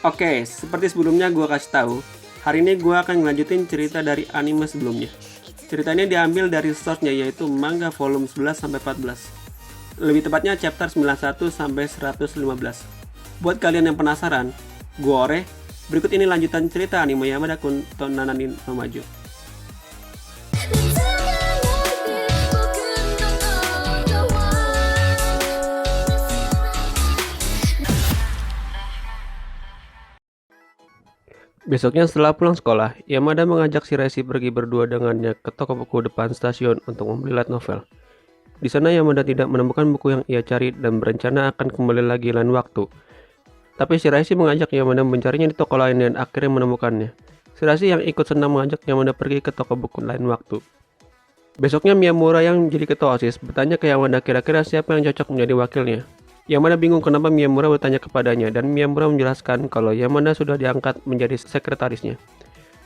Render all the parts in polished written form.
Oke, seperti sebelumnya gue kasih tahu, hari ini gue akan ngelanjutin cerita dari anime sebelumnya. Cerita ini diambil dari source-nya yaitu manga volume 11 sampai 14. Lebih tepatnya chapter 91 sampai 115. Buat kalian yang penasaran, gue Ore, berikut ini lanjutan cerita anime Yamada Kun to Nananin no Majo. Besoknya setelah pulang sekolah, Yamada mengajak Shiraishi pergi berdua dengannya ke toko buku depan stasiun untuk membeli light novel. Di sana Yamada tidak menemukan buku yang ia cari dan berencana akan kembali lagi lain waktu. Tapi Shiraishi mengajak Yamada mencarinya di toko lain dan akhirnya menemukannya. Shiraishi yang ikut senang mengajak Yamada pergi ke toko buku lain waktu. Besoknya Miyamura yang jadi ketua OSIS bertanya ke Yamada kira-kira siapa yang cocok menjadi wakilnya. Yamada bingung kenapa Miyamura bertanya kepadanya dan Miyamura menjelaskan kalau Yamada sudah diangkat menjadi sekretarisnya.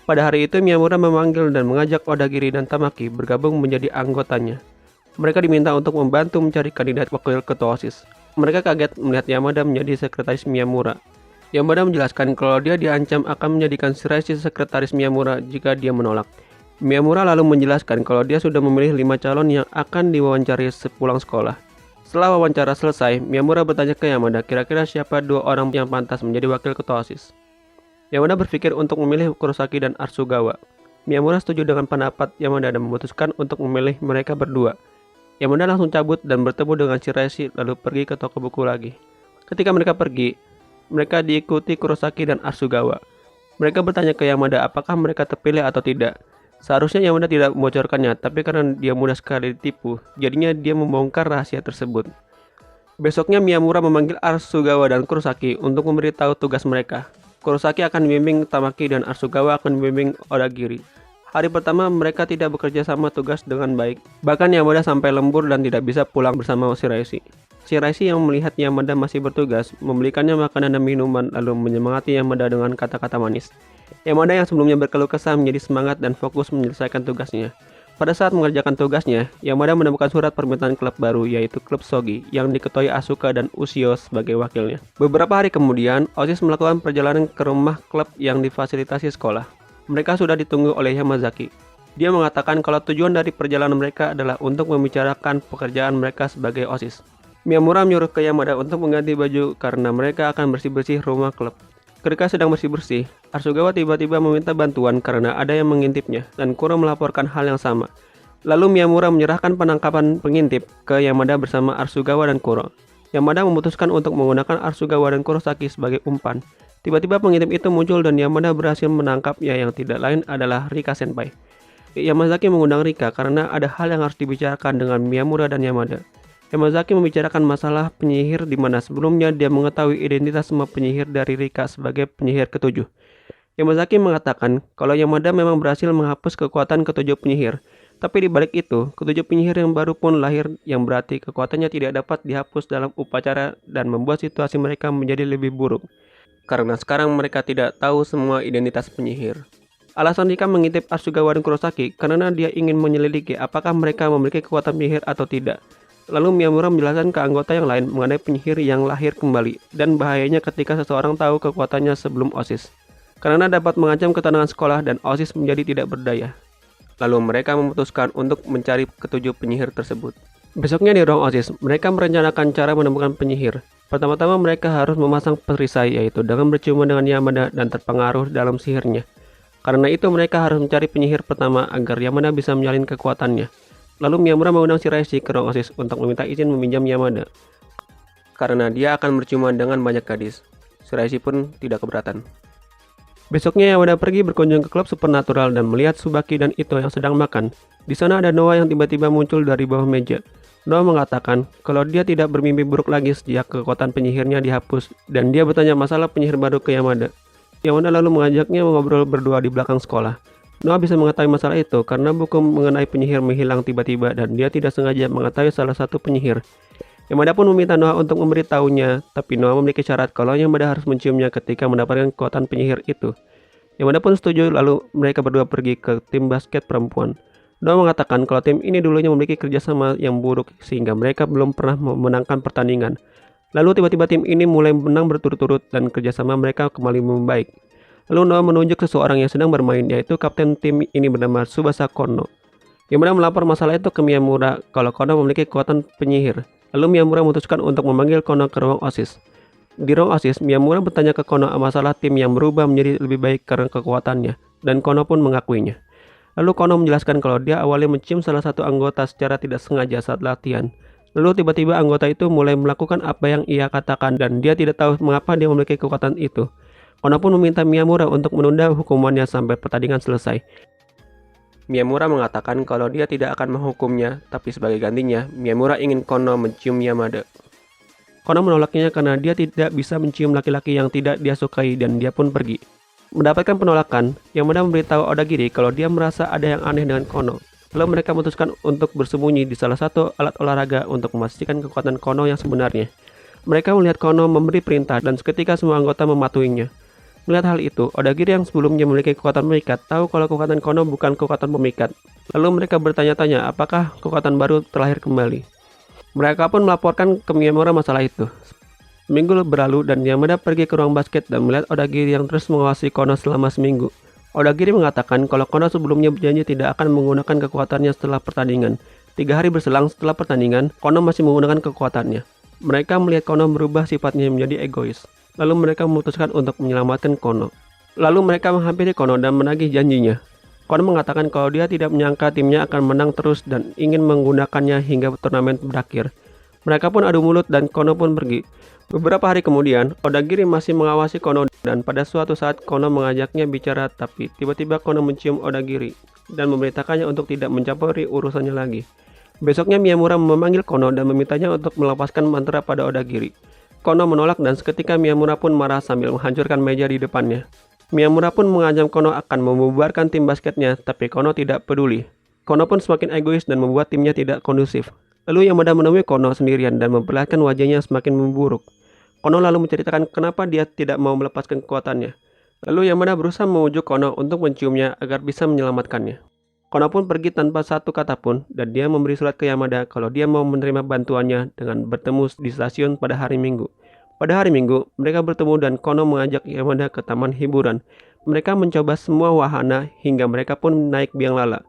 Pada hari itu Miyamura memanggil dan mengajak Odagiri dan Tamaki bergabung menjadi anggotanya. Mereka diminta untuk membantu mencari kandidat wakil ketua OSIS. Mereka kaget melihat Yamada menjadi sekretaris Miyamura. Yamada menjelaskan kalau dia diancam akan menjadikan Shiraishi sekretaris Miyamura jika dia menolak. Miyamura lalu menjelaskan kalau dia sudah memilih 5 calon yang akan diwawancari sepulang sekolah. Setelah wawancara selesai, Miyamura bertanya ke Yamada kira-kira siapa 2 orang yang pantas menjadi wakil ketua OSIS. Yamada berpikir untuk memilih Kurosaki dan Arsugawa. Miyamura setuju dengan pendapat Yamada dan memutuskan untuk memilih mereka berdua. Yamada langsung cabut dan bertemu dengan Shiraishi lalu pergi ke toko buku lagi. Ketika mereka pergi, mereka diikuti Kurosaki dan Arsugawa. Mereka bertanya ke Yamada apakah mereka terpilih atau tidak. Seharusnya Yamada tidak membocorkannya, tapi karena dia mudah sekali ditipu, jadinya dia membongkar rahasia tersebut. Besoknya Miyamura memanggil Arsugawa dan Kurosaki untuk memberitahu tugas mereka. Kurosaki akan membimbing Tamaki dan Arsugawa akan membimbing Odagiri. Hari pertama mereka tidak bekerja sama tugas dengan baik. Bahkan Yamada sampai lembur dan tidak bisa pulang bersama Shiraishi. Shiraishi yang melihat Yamada masih bertugas, membelikannya makanan dan minuman lalu menyemangati Yamada dengan kata-kata manis. Yamada yang sebelumnya berkeluh kesah menjadi semangat dan fokus menyelesaikan tugasnya. Pada saat mengerjakan tugasnya, Yamada menemukan surat permintaan klub baru yaitu klub Sogi yang diketuai Asuka dan Ushio sebagai wakilnya. Beberapa hari kemudian, OSIS melakukan perjalanan ke rumah klub yang difasilitasi sekolah. Mereka sudah ditunggu oleh Yamazaki. Dia mengatakan kalau tujuan dari perjalanan mereka adalah untuk membicarakan pekerjaan mereka sebagai OSIS. Miyamura menyuruh ke Yamada untuk mengganti baju karena mereka akan bersih-bersih rumah klub. Ketika sedang bersih-bersih, Arsugawa tiba-tiba meminta bantuan karena ada yang mengintipnya dan Kuro melaporkan hal yang sama. Lalu Miyamura menyerahkan penangkapan pengintip ke Yamada bersama Arsugawa dan Kuro. Yamada memutuskan untuk menggunakan Arsugawa dan Kurosaki sebagai umpan. Tiba-tiba pengintip itu muncul dan Yamada berhasil menangkapnya yang tidak lain adalah Rika Senpai. Yamazaki mengundang Rika karena ada hal yang harus dibicarakan dengan Miyamura dan Yamada. Yamazaki membicarakan masalah penyihir di mana sebelumnya dia mengetahui identitas semua penyihir dari Rika sebagai penyihir ketujuh. Yamazaki mengatakan kalau Yamada memang berhasil menghapus kekuatan ketujuh penyihir. Tapi di balik itu, ketujuh penyihir yang baru pun lahir yang berarti kekuatannya tidak dapat dihapus dalam upacara dan membuat situasi mereka menjadi lebih buruk. Karena sekarang mereka tidak tahu semua identitas penyihir. Alasan Rika mengintip Arsugawa dan Kurosaki karena dia ingin menyelidiki apakah mereka memiliki kekuatan penyihir atau tidak. Lalu Miyamura menjelaskan ke anggota yang lain mengenai penyihir yang lahir kembali dan bahayanya ketika seseorang tahu kekuatannya sebelum OSIS. Karena dapat mengancam ketenangan sekolah dan OSIS menjadi tidak berdaya. Lalu mereka memutuskan untuk mencari ketujuh penyihir tersebut. Besoknya di ruang OSIS, mereka merencanakan cara menemukan penyihir. Pertama-tama mereka harus memasang perisai yaitu dengan berciuman dengan Yamada dan terpengaruh dalam sihirnya. Karena itu mereka harus mencari penyihir pertama agar Yamada bisa menyalin kekuatannya. Lalu Miyamura mengundang Shiraishi ke ruang OSIS untuk meminta izin meminjam Yamada. Karena dia akan berciuman dengan banyak gadis. Shiraishi pun tidak keberatan. Besoknya Yamada pergi berkunjung ke klub Supernatural dan melihat Tsubaki dan Ito yang sedang makan. Di sana ada Noah yang tiba-tiba muncul dari bawah meja. Noah mengatakan kalau dia tidak bermimpi buruk lagi sejak kekuatan penyihirnya dihapus dan dia bertanya masalah penyihir baru ke Yamada. Yamada lalu mengajaknya mengobrol berdua di belakang sekolah. Noah bisa mengetahui masalah itu karena buku mengenai penyihir menghilang tiba-tiba dan dia tidak sengaja mengetahui salah satu penyihir. Yamada pun meminta Noah untuk memberitahunya, tapi Noah memiliki syarat kalau Yamada harus menciumnya ketika mendapatkan kekuatan penyihir itu. Yamada pun setuju lalu mereka berdua pergi ke tim basket perempuan. Noah mengatakan kalau tim ini dulunya memiliki kerjasama yang buruk sehingga mereka belum pernah memenangkan pertandingan. Lalu tiba-tiba tim ini mulai menang berturut-turut dan kerjasama mereka kembali membaik. Lalu Noah menunjuk seseorang yang sedang bermain, yaitu kapten tim ini bernama Tsubasa Kono. Yamada melapor masalah itu ke Miyamura kalau Kono memiliki kekuatan penyihir. Lalu Miyamura memutuskan untuk memanggil Kono ke ruang OSIS. Di ruang OSIS, Miyamura bertanya ke Kono masalah tim yang berubah menjadi lebih baik karena kekuatannya, dan Kono pun mengakuinya. Lalu Kono menjelaskan kalau dia awalnya mencium salah satu anggota secara tidak sengaja saat latihan. Lalu tiba-tiba anggota itu mulai melakukan apa yang ia katakan dan dia tidak tahu mengapa dia memiliki kekuatan itu. Kono pun meminta Miyamura untuk menunda hukumannya sampai pertandingan selesai. Miyamura mengatakan kalau dia tidak akan menghukumnya, tapi sebagai gantinya, Miyamura ingin Kono mencium Yamada. Kono menolaknya karena dia tidak bisa mencium laki-laki yang tidak dia sukai dan dia pun pergi. Mendapatkan penolakan, Yamada memberitahu Odagiri kalau dia merasa ada yang aneh dengan Kono. Lalu mereka memutuskan untuk bersembunyi di salah satu alat olahraga untuk memastikan kekuatan Kono yang sebenarnya. Mereka melihat Kono memberi perintah dan seketika semua anggota mematuhinya. Melihat hal itu, Odagiri yang sebelumnya memiliki kekuatan memikat tahu kalau kekuatan Kono bukan kekuatan pemikat. Lalu mereka bertanya-tanya apakah kekuatan baru terlahir kembali. Mereka pun melaporkan ke Miyamura masalah itu. Seminggu berlalu dan Yamada pergi ke ruang basket dan melihat Odagiri yang terus mengawasi Kono selama seminggu. Odagiri mengatakan kalau Kono sebelumnya berjanji tidak akan menggunakan kekuatannya setelah pertandingan. 3 hari berselang setelah pertandingan, Kono masih menggunakan kekuatannya. Mereka melihat Kono berubah sifatnya menjadi egois. Lalu mereka memutuskan untuk menyelamatkan Kono. Lalu mereka menghampiri Kono dan menagih janjinya. Kono mengatakan kalau dia tidak menyangka timnya akan menang terus dan ingin menggunakannya hingga turnamen berakhir. Mereka pun adu mulut dan Kono pun pergi. Beberapa hari kemudian, Odagiri masih mengawasi Kono dan pada suatu saat Kono mengajaknya bicara tapi tiba-tiba Kono mencium Odagiri dan memerintahkannya untuk tidak mencampuri urusannya lagi. Besoknya Miyamura memanggil Kono dan memintanya untuk melepaskan mantra pada Odagiri. Kono menolak dan seketika Miyamura pun marah sambil menghancurkan meja di depannya. Miyamura pun mengancam Kono akan membubarkan tim basketnya, tapi Kono tidak peduli. Kono pun semakin egois dan membuat timnya tidak kondusif. Lalu Yamada menemui Kono sendirian dan memperlihatkan wajahnya semakin memburuk. Kono lalu menceritakan kenapa dia tidak mau melepaskan kekuatannya. Lalu Yamada berusaha membujuk Kono untuk menciumnya agar bisa menyelamatkannya. Kono pun pergi tanpa satu kata pun dan dia memberi surat ke Yamada kalau dia mau menerima bantuannya dengan bertemu di stasiun pada hari Minggu. Pada hari Minggu, mereka bertemu dan Kono mengajak Yamada ke taman hiburan. Mereka mencoba semua wahana hingga mereka pun naik biang lala.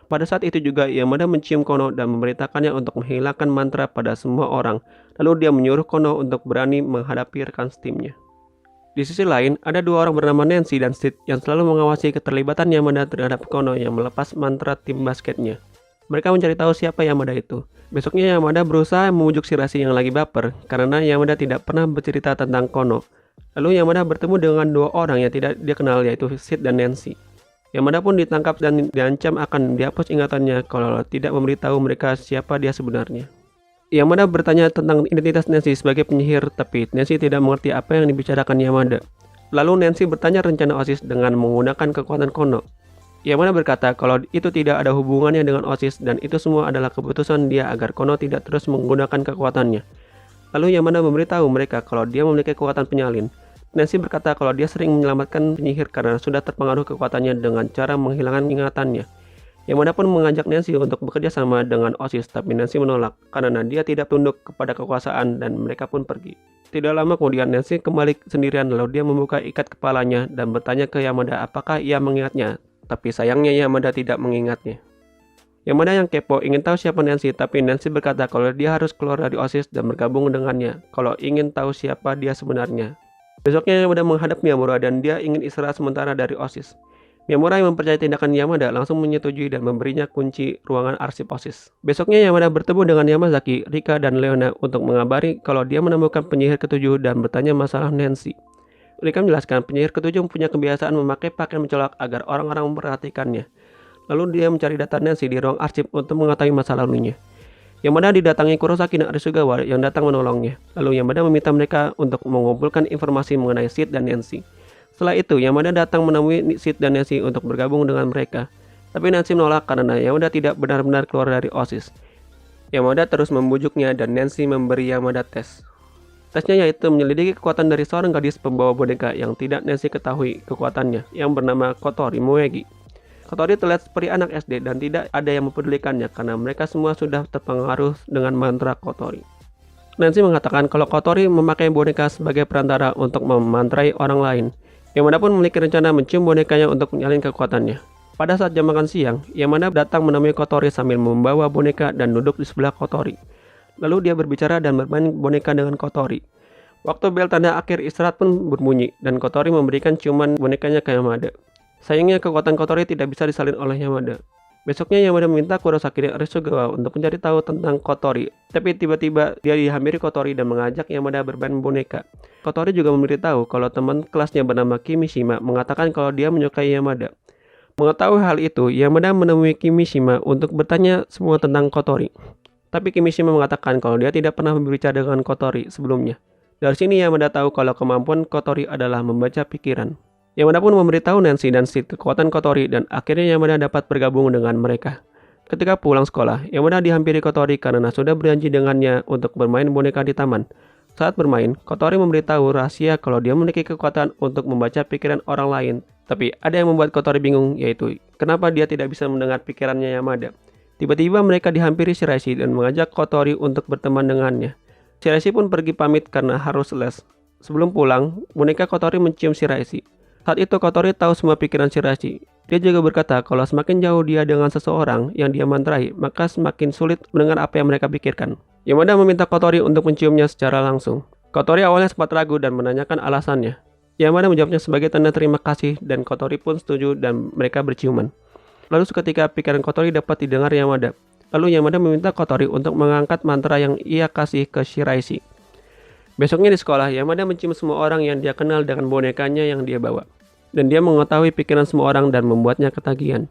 Pada saat itu juga Yamada mencium Kono dan memerintahkannya untuk menghilangkan mantra pada semua orang. Lalu dia menyuruh Kono untuk berani menghadapi rekan timnya. Di sisi lain, ada 2 orang bernama Nancy dan Sid yang selalu mengawasi keterlibatan Yamada terhadap Kono yang melepas mantra tim basketnya. Mereka mencari tahu siapa Yamada itu. Besoknya Yamada berusaha membujuk Shirashi yang lagi baper karena Yamada tidak pernah bercerita tentang Kono. Lalu Yamada bertemu dengan 2 orang yang tidak dia kenal yaitu Sid dan Nancy. Yamada pun ditangkap dan diancam akan dihapus ingatannya kalau tidak memberitahu mereka siapa dia sebenarnya. Yamada bertanya tentang identitas Nancy sebagai penyihir, tapi Nancy tidak mengerti apa yang dibicarakan Yamada. Lalu Nancy bertanya rencana OSIS dengan menggunakan kekuatan Kono. Yamada berkata kalau itu tidak ada hubungannya dengan OSIS dan itu semua adalah keputusan dia agar Kono tidak terus menggunakan kekuatannya. Lalu Yamada memberitahu mereka kalau dia memiliki kekuatan penyalin. Nancy berkata kalau dia sering menyelamatkan penyihir karena sudah terpengaruh kekuatannya dengan cara menghilangkan ingatannya. Yamada pun mengajak Nancy untuk bekerja sama dengan OSIS, tapi Nancy menolak karena dia tidak tunduk kepada kekuasaan dan mereka pun pergi. Tidak lama kemudian Nancy kembali sendirian lalu dia membuka ikat kepalanya dan bertanya ke Yamada apakah ia mengingatnya, tapi sayangnya Yamada tidak mengingatnya. Yamada yang kepo ingin tahu siapa Nancy, tapi Nancy berkata kalau dia harus keluar dari OSIS dan bergabung dengannya kalau ingin tahu siapa dia sebenarnya. Besoknya Yamada menghadap Miyamura dan dia ingin istirahat sementara dari OSIS. Miyamura yang mempercayai tindakan Yamada langsung menyetujui dan memberinya kunci ruangan arsip OSIS. Besoknya Yamada bertemu dengan Yamazaki, Rika, dan Leona untuk mengabari kalau dia menemukan penyihir ketujuh dan bertanya masalah Nancy. Rika menjelaskan penyihir ketujuh punya kebiasaan memakai pakaian mencolok agar orang-orang memperhatikannya. Lalu dia mencari data Nancy di ruang arsip untuk mengetahui masa lalunya. Yamada didatangi Kurosaki dan Arisugawa yang datang menolongnya. Lalu Yamada meminta mereka untuk mengumpulkan informasi mengenai Sid dan Nancy. Setelah itu, Yamada datang menemui Sid dan Nancy untuk bergabung dengan mereka. Tapi Nancy menolak karena Yamada tidak benar-benar keluar dari OSIS. Yamada terus membujuknya dan Nancy memberi Yamada tes. Tesnya yaitu menyelidiki kekuatan dari seorang gadis pembawa boneka yang tidak Nancy ketahui kekuatannya, yang bernama Kotori Moegi. Kotori terlihat seperti anak SD dan tidak ada yang mempedulikannya karena mereka semua sudah terpengaruh dengan mantra Kotori. Nancy mengatakan kalau Kotori memakai boneka sebagai perantara untuk memantrai orang lain. Yamada pun memiliki rencana mencium bonekanya untuk menyalin kekuatannya. Pada saat jam makan siang, Yamada datang menemui Kotori sambil membawa boneka dan duduk di sebelah Kotori. Lalu dia berbicara dan bermain boneka dengan Kotori. Waktu bel tanda akhir istirahat pun berbunyi dan Kotori memberikan ciuman bonekanya ke Yamada. Sayangnya kekuatan Kotori tidak bisa disalin oleh Yamada. Besoknya Yamada meminta Kurosaki dan Arisugawa untuk mencari tahu tentang Kotori, tapi tiba-tiba dia dihampiri Kotori dan mengajak Yamada bermain boneka. Kotori juga memberitahu kalau teman kelasnya bernama Kimishima mengatakan kalau dia menyukai Yamada. Mengetahui hal itu, Yamada menemui Kimishima untuk bertanya semua tentang Kotori. Tapi Kimishima mengatakan kalau dia tidak pernah berbicara dengan Kotori sebelumnya. Dari sini Yamada tahu kalau kemampuan Kotori adalah membaca pikiran. Yamada pun memberitahu Nancy dan Sid kekuatan Kotori dan akhirnya Yamada dapat bergabung dengan mereka. Ketika pulang sekolah, Yamada dihampiri Kotori karena sudah berjanji dengannya untuk bermain boneka di taman. Saat bermain, Kotori memberitahu rahasia kalau dia memiliki kekuatan untuk membaca pikiran orang lain. Tapi ada yang membuat Kotori bingung, yaitu kenapa dia tidak bisa mendengar pikirannya Yamada. Tiba-tiba mereka dihampiri Shiraishi dan mengajak Kotori untuk berteman dengannya. Shiraishi pun pergi pamit karena harus les. Sebelum pulang, boneka Kotori mencium Shiraishi. Saat itu Kotori tahu semua pikiran Shiraishi. Dia juga berkata kalau semakin jauh dia dengan seseorang yang dia mantrai, maka semakin sulit mendengar apa yang mereka pikirkan. Yamada meminta Kotori untuk menciumnya secara langsung. Kotori awalnya sempat ragu dan menanyakan alasannya. Yamada menjawabnya sebagai tanda terima kasih dan Kotori pun setuju dan mereka berciuman. Lalu seketika pikiran Kotori dapat didengar Yamada. Lalu Yamada meminta Kotori untuk mengangkat mantra yang ia kasih ke Shiraishi. Besoknya di sekolah, Yamada mencium semua orang yang dia kenal dengan bonekanya yang dia bawa. Dan dia mengetahui pikiran semua orang dan membuatnya ketagihan.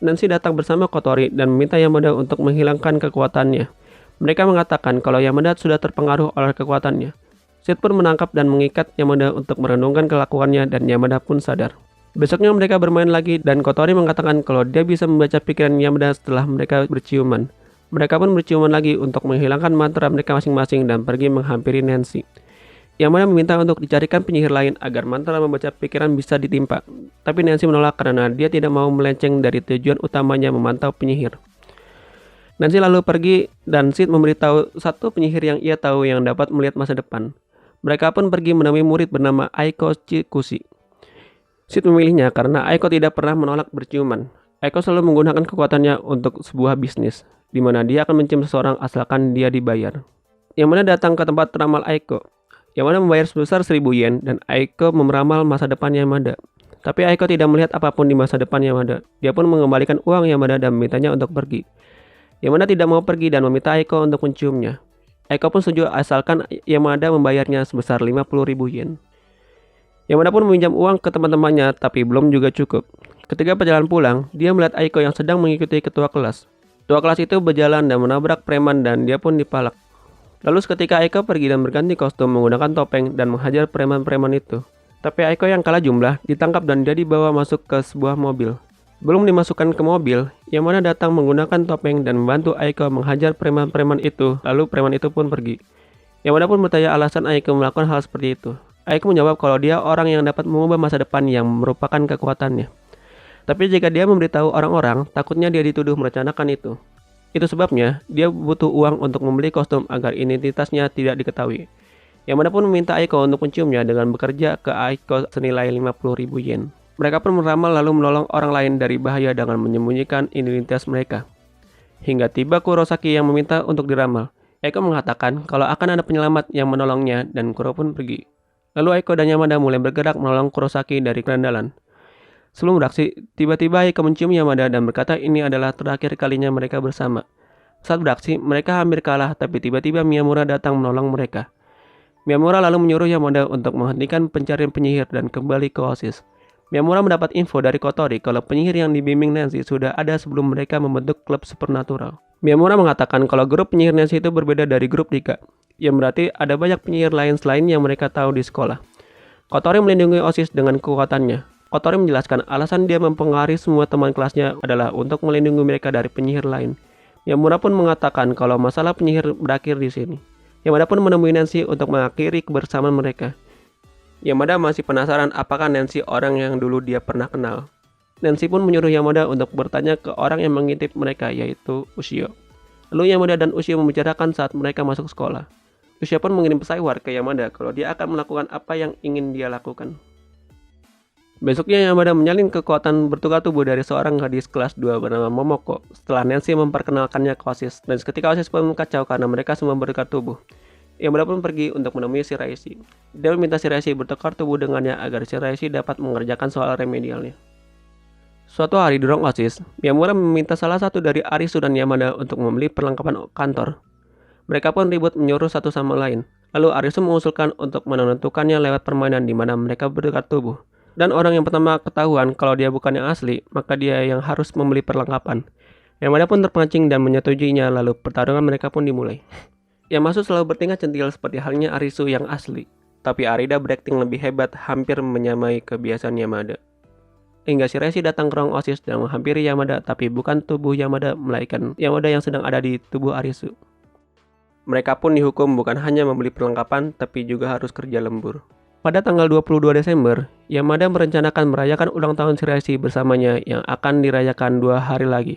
Nancy datang bersama Kotori dan meminta Yamada untuk menghilangkan kekuatannya. Mereka mengatakan kalau Yamada sudah terpengaruh oleh kekuatannya. Sid pun menangkap dan mengikat Yamada untuk merenungkan kelakuannya dan Yamada pun sadar. Besoknya mereka bermain lagi dan Kotori mengatakan kalau dia bisa membaca pikiran Yamada setelah mereka berciuman. Mereka pun berciuman lagi untuk menghilangkan mantra mereka masing-masing dan pergi menghampiri Nancy. Yamada meminta untuk dicarikan penyihir lain agar mantra membaca pikiran bisa ditimpa. Tapi Nancy menolak karena dia tidak mau melenceng dari tujuan utamanya memantau penyihir. Nancy lalu pergi dan Sid memberitahu satu penyihir yang ia tahu yang dapat melihat masa depan. Mereka pun pergi menemui murid bernama Aiko Chikushi. Sid memilihnya karena Aiko tidak pernah menolak berciuman. Aiko selalu menggunakan kekuatannya untuk sebuah bisnis, di mana dia akan mencium seseorang asalkan dia dibayar. Yamada datang ke tempat ramal Aiko. Yamada membayar sebesar 1000 yen dan Aiko meramal masa depan Yamada. Tapi Aiko tidak melihat apapun di masa depan Yamada. Dia pun mengembalikan uang Yamada dan memintanya untuk pergi. Yamada tidak mau pergi dan meminta Aiko untuk menciumnya. Aiko pun setuju asalkan Yamada membayarnya sebesar 50.000 yen. Yamada pun meminjam uang ke teman-temannya tapi belum juga cukup. Ketika perjalanan pulang, dia melihat Aiko yang sedang mengikuti ketua kelas. Ketua kelas itu berjalan dan menabrak preman dan dia pun dipalak. Lalu seketika Aiko pergi dan berganti kostum menggunakan topeng dan menghajar preman-preman itu. Tapi Aiko yang kalah jumlah ditangkap dan dia dibawa masuk ke sebuah mobil. Belum dimasukkan ke mobil, Yamada datang menggunakan topeng dan membantu Aiko menghajar preman-preman itu. Lalu preman itu pun pergi. Yamada pun bertanya alasan Aiko melakukan hal seperti itu. Aiko menjawab kalau dia orang yang dapat mengubah masa depan yang merupakan kekuatannya. Tapi jika dia memberitahu orang-orang, takutnya dia dituduh merencanakan itu. Itu sebabnya, dia butuh uang untuk membeli kostum agar identitasnya tidak diketahui. Yamada pun meminta Aiko untuk menciumnya dengan bekerja ke Aiko senilai 50.000 yen. Mereka pun meramal lalu menolong orang lain dari bahaya dengan menyembunyikan identitas mereka. Hingga tiba Kurosaki yang meminta untuk diramal. Aiko mengatakan kalau akan ada penyelamat yang menolongnya dan Kuro pun pergi. Lalu Aiko dan Yamada mulai bergerak menolong Kurosaki dari kerandalan. Sebelum beraksi, tiba-tiba Aiko mencium Yamada dan berkata ini adalah terakhir kalinya mereka bersama. Saat beraksi, mereka hampir kalah tapi tiba-tiba Miyamura datang menolong mereka. Miyamura lalu menyuruh Yamada untuk menghentikan pencarian penyihir dan kembali ke OSIS. Miyamura mendapat info dari Kotori kalau penyihir yang dibimbing Nancy sudah ada sebelum mereka membentuk klub supernatural. Miyamura mengatakan kalau grup penyihir Nancy itu berbeda dari grup Rika, yang berarti ada banyak penyihir lain selain yang mereka tahu di sekolah. Kotori melindungi OSIS dengan kekuatannya. Kotori menjelaskan alasan dia mempengaruhi semua teman kelasnya adalah untuk melindungi mereka dari penyihir lain. Miyamura pun mengatakan kalau masalah penyihir berakhir di sini. Yamada pun menemui Nancy untuk mengakhiri kebersamaan mereka. Yamada masih penasaran apakah Nancy orang yang dulu dia pernah kenal. Nancy pun menyuruh Yamada untuk bertanya ke orang yang mengintip mereka yaitu Ushio. Lalu Yamada dan Ushio membicarakan saat mereka masuk sekolah. Lucia pun mengirim Psywar ke Yamada kalau dia akan melakukan apa yang ingin dia lakukan. Besoknya Yamada menyalin kekuatan bertukar tubuh dari seorang gadis kelas 2 bernama Momoko setelah Nancy memperkenalkannya ke OSIS, dan seketika OSIS pun kacau karena mereka semua bertukar tubuh. Yamada pun pergi untuk menemui Shiraishi. Dia meminta Shiraishi bertukar tubuh dengannya agar Shiraishi dapat mengerjakan soal remedialnya. Suatu hari di ruang OSIS, Miyamura meminta salah satu dari Arisu dan Yamada untuk membeli perlengkapan kantor. Mereka pun ribut menyuruh satu sama lain. Lalu Arisu mengusulkan untuk menentukannya lewat permainan di mana mereka bertukar tubuh. Dan orang yang pertama ketahuan kalau dia bukan yang asli, maka dia yang harus membeli perlengkapan. Yamada pun terpancing dan menyetujuinya, lalu pertarungan mereka pun dimulai. Yamasu selalu bertingkah centil seperti halnya Arisu yang asli, tapi Arida berakting lebih hebat, hampir menyamai kebiasaan Yamada. Hingga Shiraishi datang ke ruang OSIS dan menghampiri Yamada, tapi bukan tubuh Yamada, melainkan Yamada yang sedang ada di tubuh Arisu. Mereka pun dihukum bukan hanya membeli perlengkapan, tapi juga harus kerja lembur. Pada tanggal 22 Desember, Yamada merencanakan merayakan ulang tahun Shiraishi bersamanya yang akan dirayakan 2 hari lagi.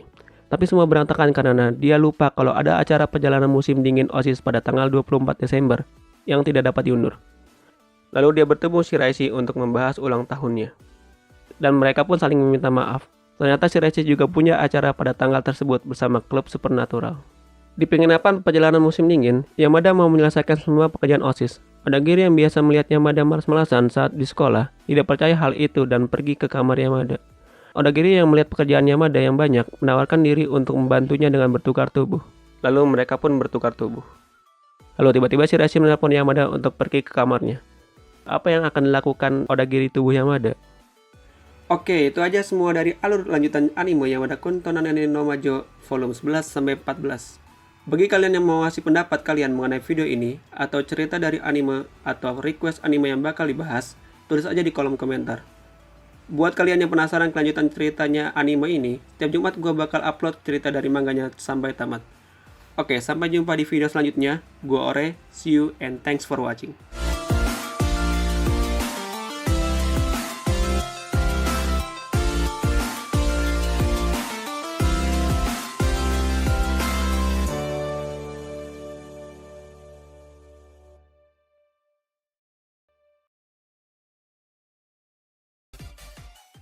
Tapi semua berantakan karena dia lupa kalau ada acara perjalanan musim dingin OSIS pada tanggal 24 Desember yang tidak dapat diundur. Lalu dia bertemu Shiraishi untuk membahas ulang tahunnya. Dan mereka pun saling meminta maaf. Ternyata Shiraishi juga punya acara pada tanggal tersebut bersama klub Supernatural. Di penginapan perjalanan musim dingin, Yamada mau menyelesaikan semua pekerjaan OSIS. Odagiri yang biasa melihat Yamada malas-malasan saat di sekolah, tidak percaya hal itu dan pergi ke kamar Yamada. Odagiri yang melihat pekerjaan Yamada yang banyak, menawarkan diri untuk membantunya dengan bertukar tubuh. Lalu mereka pun bertukar tubuh. Lalu tiba-tiba Shiraishi menelpon Yamada untuk pergi ke kamarnya. Apa yang akan dilakukan Odagiri tubuh Yamada? Oke, itu aja semua dari alur lanjutan anime Yamada-kun Tonanani no Majo volume 11-14. Bagi kalian yang mau ngasih pendapat kalian mengenai video ini, atau cerita dari anime, atau request anime yang bakal dibahas, tulis aja di kolom komentar. Buat kalian yang penasaran kelanjutan ceritanya anime ini, setiap Jumat gue bakal upload cerita dari manganya sampai tamat. Oke, sampai jumpa di video selanjutnya. Gue Ore, see you and thanks for watching.